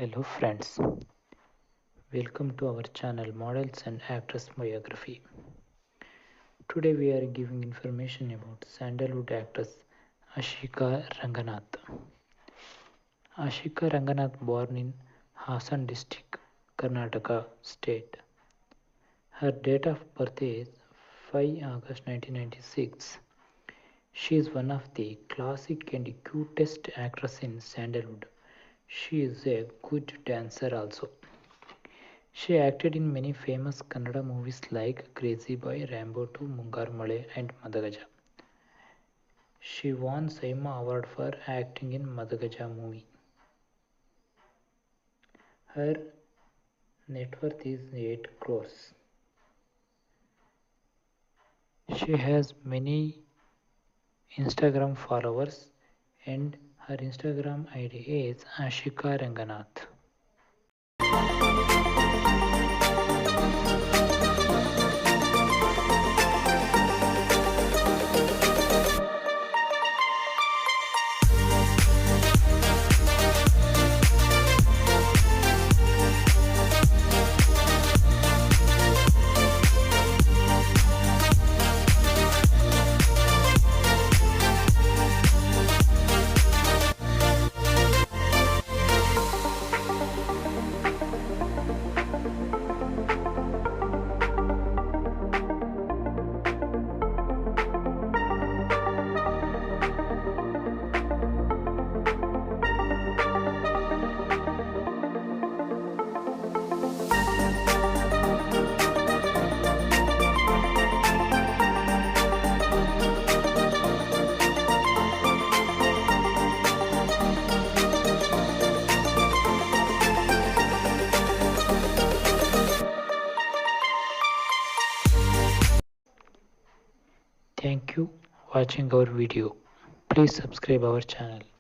Hello friends, welcome to our channel Models and Actress Biography. Today we are giving information about Sandalwood actress Ashika Ranganath. Ashika Ranganath born in Hassan district, Karnataka state. Her date of birth is 5 August 1996. She is one of the classic and cutest actresses in Sandalwood. She is a good dancer also. She acted in many famous Kannada movies like Crazy Boy, Rambo 2, Mungaru Male and Madagaja. She won Saima Award for acting in Madagaja movie. Her net worth is 8 crores. She has many Instagram followers and her Instagram ID is Ashika Ranganath. Thank you watching our video. Please subscribe our channel.